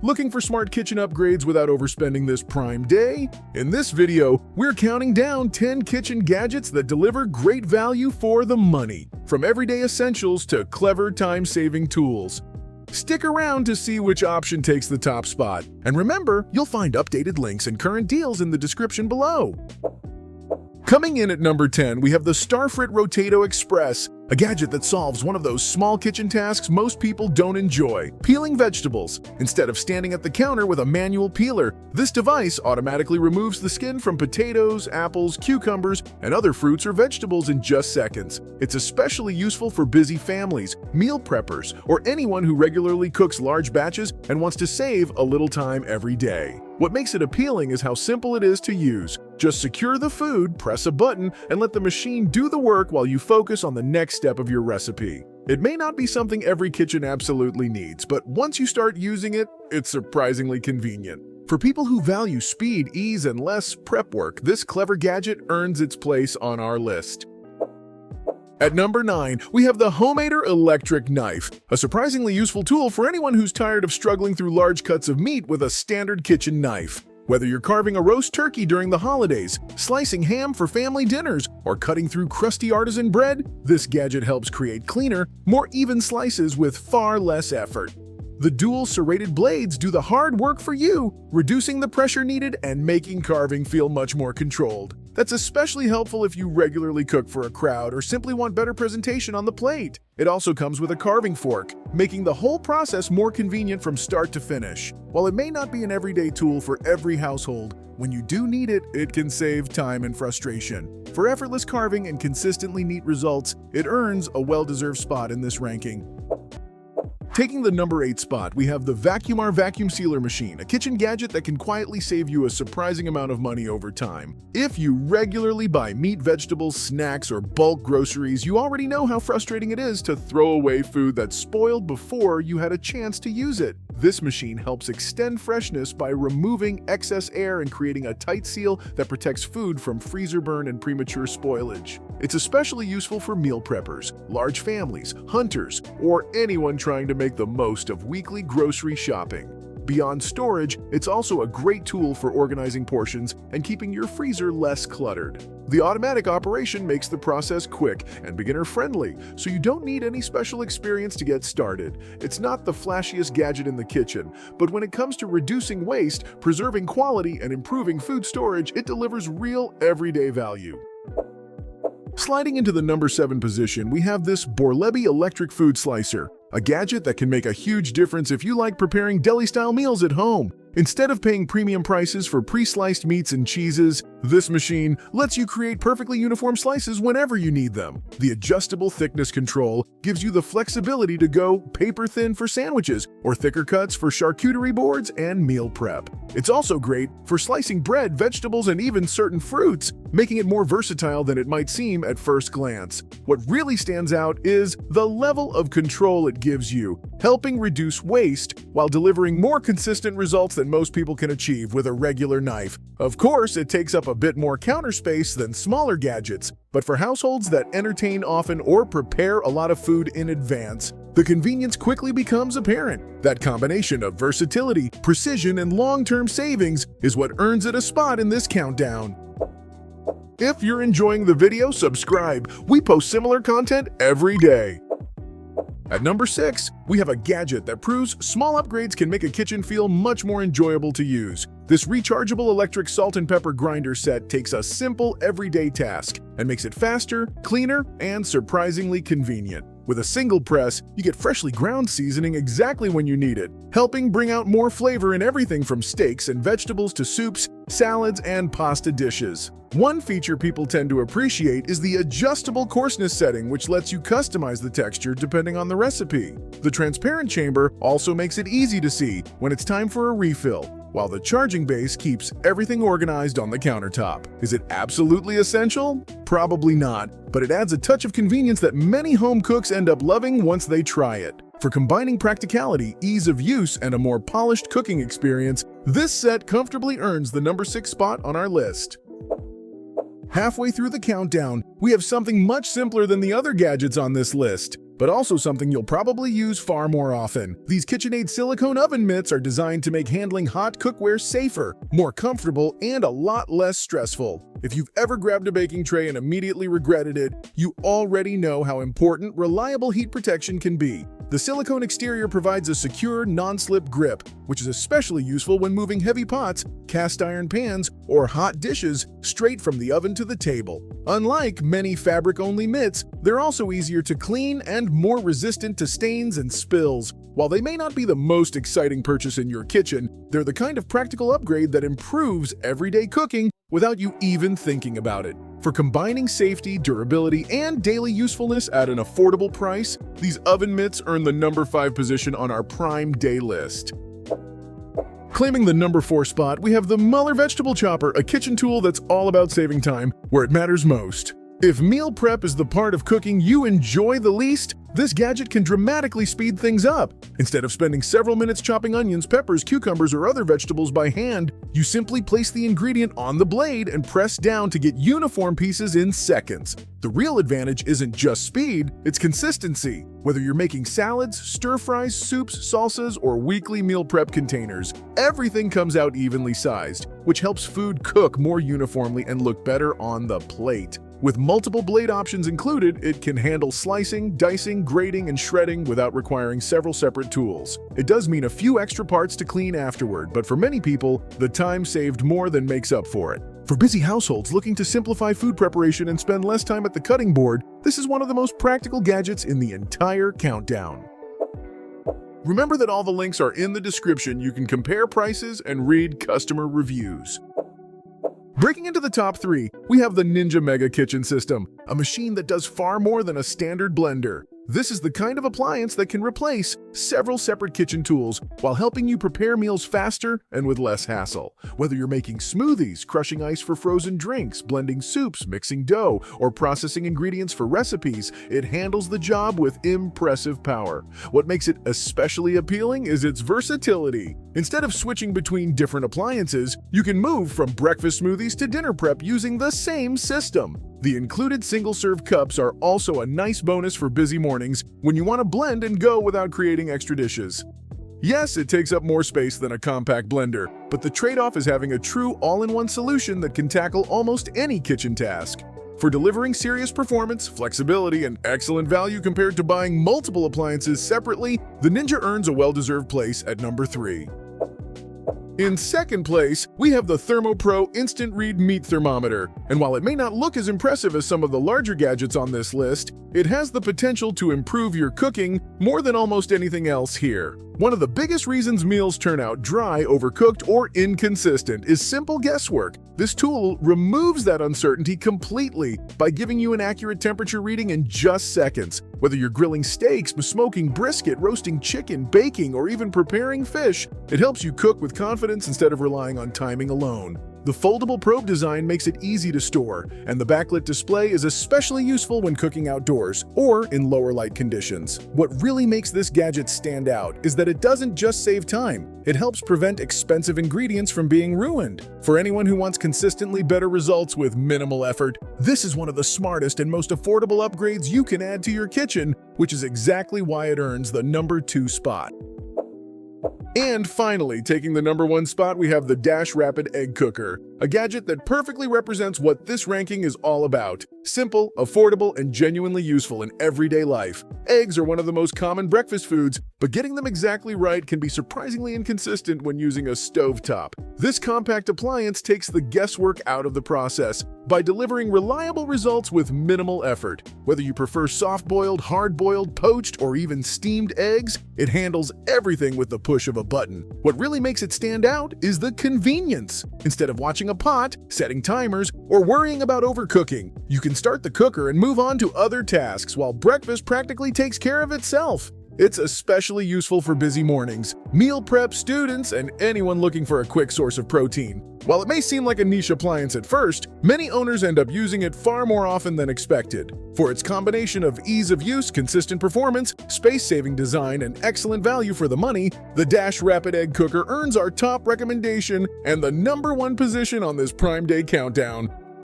Looking for smart kitchen upgrades without overspending this Prime Day? In this video, we're counting down 10 kitchen gadgets that deliver great value for the money, from everyday essentials to clever time-saving tools. Stick around to see which option takes the top spot. And remember, you'll find updated links and current deals in the description below. Coming in at number 10, we have the Starfrit Rotato Express, a gadget that solves one of those small kitchen tasks most people don't enjoy, peeling vegetables. Instead of standing at the counter with a manual peeler, this device automatically removes the skin from potatoes, apples, cucumbers, and other fruits or vegetables in just seconds. It's especially useful for busy families, meal preppers, or anyone who regularly cooks large batches and wants to save a little time every day. What makes it appealing is how simple it is to use. Just secure the food, press a button, and let the machine do the work while you focus on the next step of your recipe. It may not be something every kitchen absolutely needs, but once you start using it, it's surprisingly convenient. For people who value speed, ease, and less prep work, this clever gadget earns its place on our list. At number 9, we have the Homemader Electric Knife, a surprisingly useful tool for anyone who's tired of struggling through large cuts of meat with a standard kitchen knife. Whether you're carving a roast turkey during the holidays, slicing ham for family dinners, or cutting through crusty artisan bread, this gadget helps create cleaner, more even slices with far less effort. The dual serrated blades do the hard work for you, reducing the pressure needed and making carving feel much more controlled. That's especially helpful if you regularly cook for a crowd or simply want better presentation on the plate. It also comes with a carving fork, making the whole process more convenient from start to finish. While it may not be an everyday tool for every household, when you do need it, it can save time and frustration. For effortless carving and consistently neat results, it earns a well-deserved spot in this ranking. Taking the number 8 spot, we have the Vacuumar Vacuum Sealer Machine, a kitchen gadget that can quietly save you a surprising amount of money over time. If you regularly buy meat, vegetables, snacks, or bulk groceries, you already know how frustrating it is to throw away food that's spoiled before you had a chance to use it. This machine helps extend freshness by removing excess air and creating a tight seal that protects food from freezer burn and premature spoilage. It's especially useful for meal preppers, large families, hunters, or anyone trying to make the most of weekly grocery shopping. Beyond storage, it's also a great tool for organizing portions and keeping your freezer less cluttered. The automatic operation makes the process quick and beginner-friendly, so you don't need any special experience to get started. It's not the flashiest gadget in the kitchen, but when it comes to reducing waste, preserving quality, and improving food storage, it delivers real everyday value. Sliding into the number 7 position, we have this Borlebi Electric Food Slicer, a gadget that can make a huge difference if you like preparing deli-style meals at home. Instead of paying premium prices for pre-sliced meats and cheeses, this machine lets you create perfectly uniform slices whenever you need them. The adjustable thickness control gives you the flexibility to go paper-thin for sandwiches or thicker cuts for charcuterie boards and meal prep. It's also great for slicing bread, vegetables, and even certain fruits, making it more versatile than it might seem at first glance. What really stands out is the level of control it gives you, helping reduce waste while delivering more consistent results than most people can achieve with a regular knife. Of course, it takes up a bit more counter space than smaller gadgets, but for households that entertain often or prepare a lot of food in advance, the convenience quickly becomes apparent. That combination of versatility, precision, and long-term savings is what earns it a spot in this countdown. If you're enjoying the video, subscribe. We post similar content every day. At number 6, we have a gadget that proves small upgrades can make a kitchen feel much more enjoyable to use. This rechargeable electric salt and pepper grinder set takes a simple everyday task and makes it faster, cleaner, and surprisingly convenient. With a single press, you get freshly ground seasoning exactly when you need it, helping bring out more flavor in everything from steaks and vegetables to soups, salads, and pasta dishes. One feature people tend to appreciate is the adjustable coarseness setting, which lets you customize the texture depending on the recipe. The transparent chamber also makes it easy to see when it's time for a refill, while the charging base keeps everything organized on the countertop. Is it absolutely essential? Probably not, but it adds a touch of convenience that many home cooks end up loving once they try it. For combining practicality, ease of use, and a more polished cooking experience, this set comfortably earns the number 6 spot on our list. Halfway through the countdown, we have something much simpler than the other gadgets on this list. but also something you'll probably use far more often. These KitchenAid silicone oven mitts are designed to make handling hot cookware safer, more comfortable, and a lot less stressful. If you've ever grabbed a baking tray and immediately regretted it, you already know how important reliable heat protection can be. The silicone exterior provides a secure, non-slip grip, which is especially useful when moving heavy pots, cast iron pans, or hot dishes straight from the oven to the table. Unlike many fabric-only mitts, they're also easier to clean and more resistant to stains and spills. While they may not be the most exciting purchase in your kitchen, they're the kind of practical upgrade that improves everyday cooking without you even thinking about it. For combining safety, durability, and daily usefulness at an affordable price, these oven mitts earn the number 5 position on our Prime Day list. Claiming the number 4 spot, we have the Mueller Vegetable Chopper, a kitchen tool that's all about saving time where it matters most. If meal prep is the part of cooking you enjoy the least, this gadget can dramatically speed things up. Instead of spending several minutes chopping onions, peppers, cucumbers, or other vegetables by hand, you simply place the ingredient on the blade and press down to get uniform pieces in seconds. The real advantage isn't just speed, it's consistency. Whether you're making salads, stir-fries, soups, salsas, or weekly meal prep containers, everything comes out evenly sized, which helps food cook more uniformly and look better on the plate. With multiple blade options included, it can handle slicing, dicing, grating, and shredding without requiring several separate tools. It does mean a few extra parts to clean afterward, but for many people, the time saved more than makes up for it. For busy households looking to simplify food preparation and spend less time at the cutting board, this is one of the most practical gadgets in the entire countdown. Remember that all the links are in the description. You can compare prices and read customer reviews. Breaking into the top 3, we have the Ninja Mega Kitchen System, a machine that does far more than a standard blender. This is the kind of appliance that can replace several separate kitchen tools while helping you prepare meals faster and with less hassle. Whether you're making smoothies, crushing ice for frozen drinks, blending soups, mixing dough, or processing ingredients for recipes, it handles the job with impressive power. What makes it especially appealing is its versatility. Instead of switching between different appliances, you can move from breakfast smoothies to dinner prep using the same system. The included single-serve cups are also a nice bonus for busy mornings when you want to blend and go without creating extra dishes. Yes, it takes up more space than a compact blender, but the trade-off is having a true all-in-one solution that can tackle almost any kitchen task. For delivering serious performance, flexibility, and excellent value compared to buying multiple appliances separately, the Ninja earns a well-deserved place at number 3. In second place, we have the ThermoPro Instant Read Meat Thermometer, and while it may not look as impressive as some of the larger gadgets on this list, it has the potential to improve your cooking more than almost anything else here. One of the biggest reasons meals turn out dry, overcooked, or inconsistent is simple guesswork. This tool removes that uncertainty completely by giving you an accurate temperature reading in just seconds. Whether you're grilling steaks, smoking brisket, roasting chicken, baking, or even preparing fish, it helps you cook with confidence instead of relying on timing alone. The foldable probe design makes it easy to store, and the backlit display is especially useful when cooking outdoors or in lower light conditions. What really makes this gadget stand out is that it doesn't just save time, it helps prevent expensive ingredients from being ruined. For anyone who wants consistently better results with minimal effort, this is one of the smartest and most affordable upgrades you can add to your kitchen, which is exactly why it earns the number 2 spot. And finally, taking the number 1 spot, we have the Dash Rapid Egg Cooker, a gadget that perfectly represents what this ranking is all about. Simple, affordable, and genuinely useful in everyday life. Eggs are one of the most common breakfast foods, but getting them exactly right can be surprisingly inconsistent when using a stovetop. This compact appliance takes the guesswork out of the process by delivering reliable results with minimal effort. Whether you prefer soft-boiled, hard-boiled, poached, or even steamed eggs, it handles everything with the push of a button. What really makes it stand out is the convenience. Instead of watching a pot, setting timers, or worrying about overcooking, you can start the cooker and move on to other tasks while breakfast practically takes care of itself. It's especially useful for busy mornings, meal prep, students, and anyone looking for a quick source of protein. While it may seem like a niche appliance at first, many owners end up using it far more often than expected. For its combination of ease of use, consistent performance, space-saving design, and excellent value for the money, the Dash Rapid Egg Cooker earns our top recommendation and the number 1 position on this Prime Day countdown.